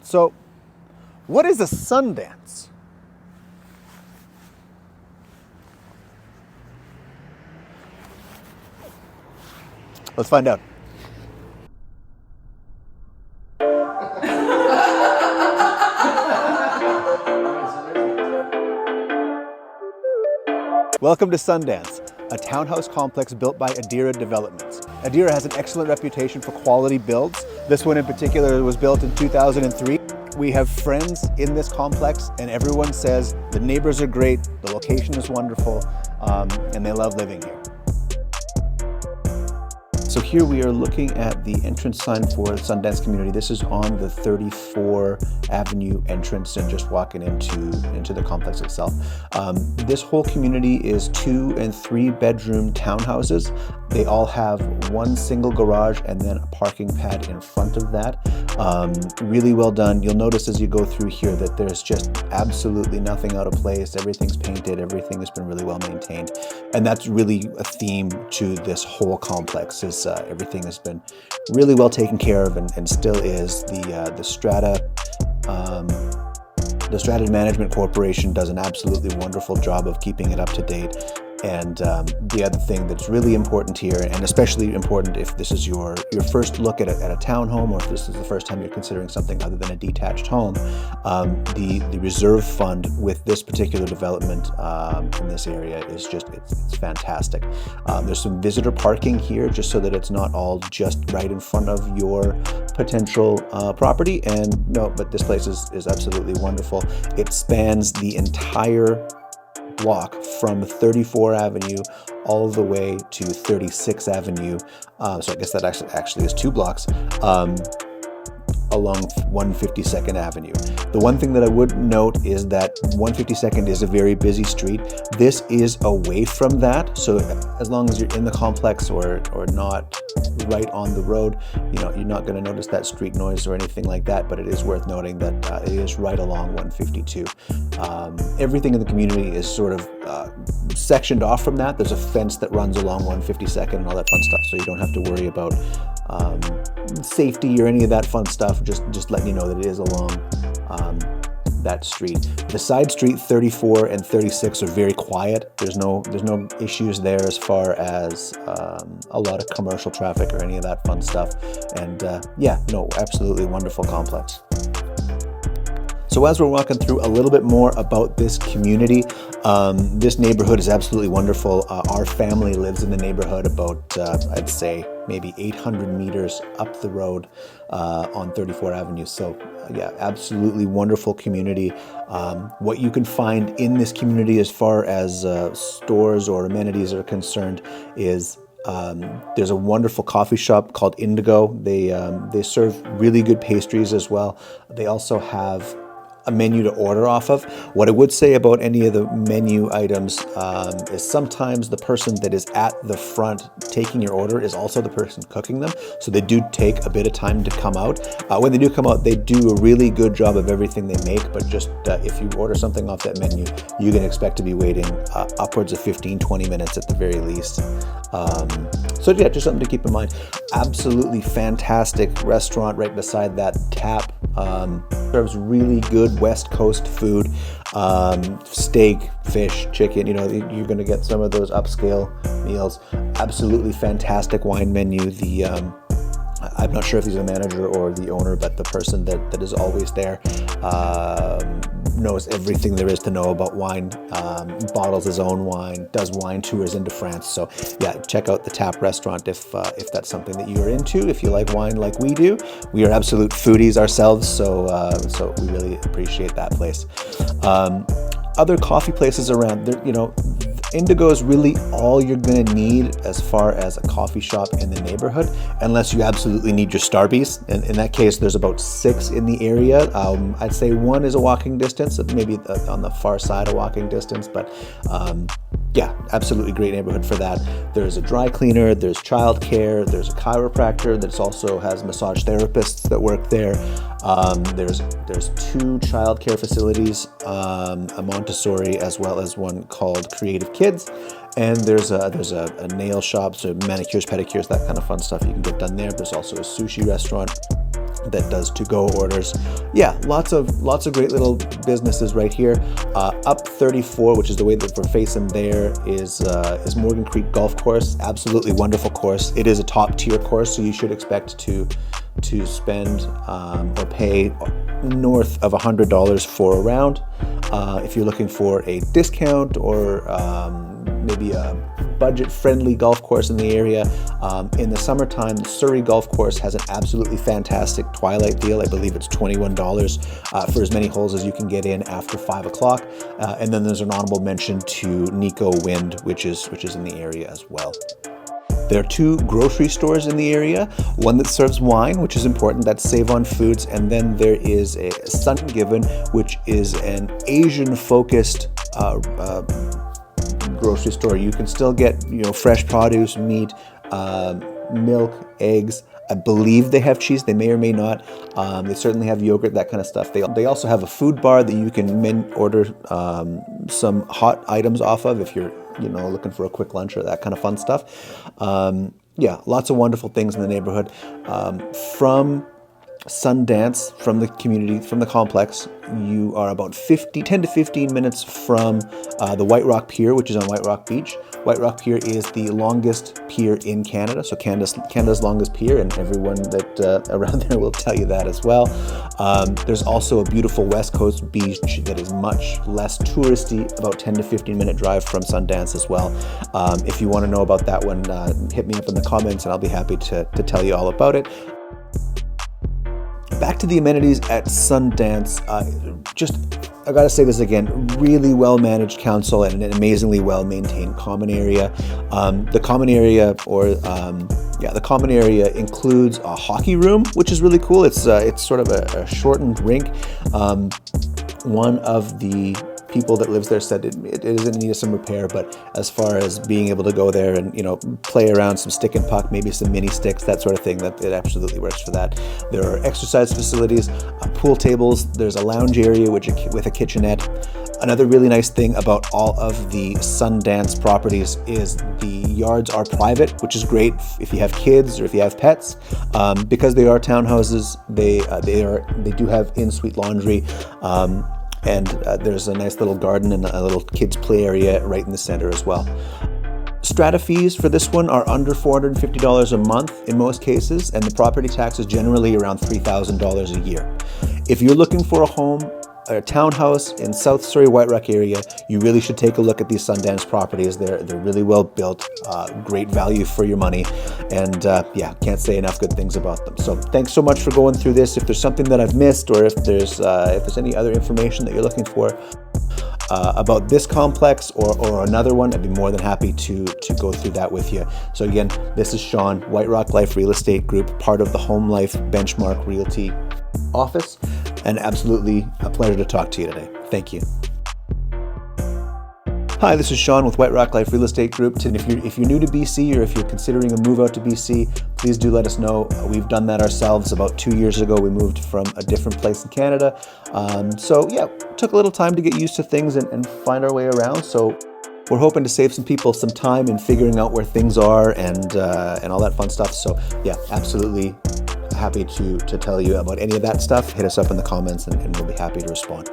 So, what is a Sundance? Let's find out. Welcome to Sundance, a townhouse complex built by Adira Developments. Adira has an excellent reputation for quality builds. This one in particular was built in 2003. We have friends in this complex and everyone says the neighbors are great, the location is wonderful, and they love living here. So here we are looking at the entrance sign for the Sundance community. This is on the 34 Avenue entrance and just walking into the complex itself. This whole community is 2 and 3 bedroom townhouses. They all have one single garage and then a parking pad in front of that. Really well done. You'll notice as you go through here that there's just absolutely nothing out of place. Everything's painted, everything has been really well maintained. And that's really a theme to this whole complex is everything has been really well taken care of and still is. The Strata Management Corporation does an absolutely wonderful job of keeping it up to date. And the other thing that's really important here, and especially important if this is your first look at a townhome, or if this is the first time you're considering something other than a detached home, the reserve fund with this particular development in this area is just, it's fantastic. There's some visitor parking here just so that it's not all just right in front of your potential property. But this place is absolutely wonderful. It spans the entire block from 34 Avenue all the way to 36 Avenue. So I guess that actually is 2 blocks along 152nd Avenue. The one thing that I would note is that 152nd is a very busy street. This is away from that. So as long as you're in the complex or not right on the road, you're not going to notice that street noise or anything like that, but it is worth noting that it is right along 152. Everything in the community is sort of sectioned off from that. There's a fence that runs along 152nd and all that fun stuff, so you don't have to worry about safety or any of that fun stuff. Just letting you know that it is along that street. The side street 34 and 36 are very quiet. There's no issues there as far as a lot of commercial traffic or any of that fun stuff. And absolutely wonderful complex. So as we're walking through a little bit more about this community, this neighborhood is absolutely wonderful. Our family lives in the neighborhood about, I'd say, maybe 800 meters up the road on 34 Avenue. So yeah, absolutely wonderful community. What you can find in this community as far as stores or amenities are concerned is there's a wonderful coffee shop called Indigo. They serve really good pastries as well. They also have a menu to order off of. What I would say about any of the menu items is sometimes the person that is at the front taking your order is also the person cooking them. So they do take a bit of time to come out. When they do come out, they do a really good job of everything they make, but just if you order something off that menu, you can expect to be waiting upwards of 15-20 minutes at the very least. So yeah, just something to keep in mind. Absolutely fantastic restaurant right beside that. Tap serves really good West Coast food, steak, fish, chicken. You're going to get some of those upscale meals. Absolutely fantastic wine menu. I'm not sure if he's a manager or the owner, but the person that is always there knows everything there is to know about wine, bottles his own wine, does wine tours into France. So yeah, check out the Tap restaurant if that's something that you're into. If you like wine like we do, we are absolute foodies ourselves, so we really appreciate that place. Other coffee places around there, Indigo is really all you're going to need as far as a coffee shop in the neighborhood, unless you absolutely need your Starbucks. And in that case, there's about 6 in the area. I'd say 1 is a walking distance, maybe on the far side of walking distance, but yeah, absolutely great neighborhood for that. There's a dry cleaner, there's childcare, there's a chiropractor that also has massage therapists that work there. There's 2 childcare facilities, a Montessori as well as one called Creative Kids, and there's a nail shop, so manicures, pedicures, that kind of fun stuff you can get done there. There's also a sushi restaurant. that does to-go orders. Yeah, lots of great little businesses right here. Up 34, which is the way that we're facing there, is Morgan Creek Golf Course. Absolutely wonderful course. It is a top tier course, so you should expect to spend or pay north of $100 for a round. If you're looking for a discount or maybe a budget-friendly golf course in the area, in the summertime, the Surrey Golf Course has an absolutely fantastic twilight deal. I believe it's $21 for as many holes as you can get in after 5 o'clock. And then there's an honorable mention to Nico Wind, which is in the area as well. There are 2 grocery stores in the area, one that serves wine, which is important, that's Save On Foods, and then there is a Sun Given, which is an Asian-focused grocery store. You can still get, fresh produce, meat, milk, eggs. I believe they have cheese. They may or may not. They certainly have yogurt, that kind of stuff. They also have a food bar that you can order some hot items off of if you're looking for a quick lunch or that kind of fun stuff. Yeah, lots of wonderful things in the neighborhood. From Sundance, from the community, from the complex, you are about 10 to 15 minutes from the White Rock Pier, which is on White Rock Beach. White Rock Pier is the longest pier in Canada, so Canada's longest pier, and everyone that around there will tell you that as well. There's also a beautiful West Coast beach that is much less touristy, about 10 to 15 minute drive from Sundance as well. If you want to know about that one, hit me up in the comments and I'll be happy to tell you all about it. Back to the amenities at Sundance. I gotta say this again, really well-managed council and an amazingly well-maintained common area. The common area includes a hockey room, which is really cool. It's sort of a shortened rink. One of the people that lives there said it is in need of some repair, but as far as being able to go there and play around some stick and puck, maybe some mini sticks, that sort of thing, that it absolutely works for that. There are exercise facilities, pool tables. There's a lounge area with a kitchenette. Another really nice thing about all of the Sundance properties is the yards are private, which is great if you have kids or if you have pets. Because they are townhouses, they do have in-suite laundry. And there's a nice little garden and a little kids play area right in the center as well. Strata fees for this one are under $450 a month in most cases, and the property tax is generally around $3,000 a year. If you're looking for a townhouse in South Surrey, White Rock area, you really should take a look at these Sundance properties. They're really well built, great value for your money, and can't say enough good things about them. So thanks so much for going through this. If there's something that I've missed, or if there's any other information that you're looking for about this complex or another one, I'd be more than happy to go through that with you. So again, this is Sean, White Rock Life Real Estate Group, part of the Home Life Benchmark Realty office, and absolutely a pleasure to talk to you today. Thank you. Hi, this is Sean with White Rock Life Real Estate Group. And if you're new to BC or if you're considering a move out to BC, please do let us know. We've done that ourselves about 2 years ago. We moved from a different place in Canada. Took a little time to get used to things and find our way around. So we're hoping to save some people some time in figuring out where things are and all that fun stuff. So yeah, absolutely happy to tell you about any of that stuff. Hit us up in the comments and we'll be happy to respond.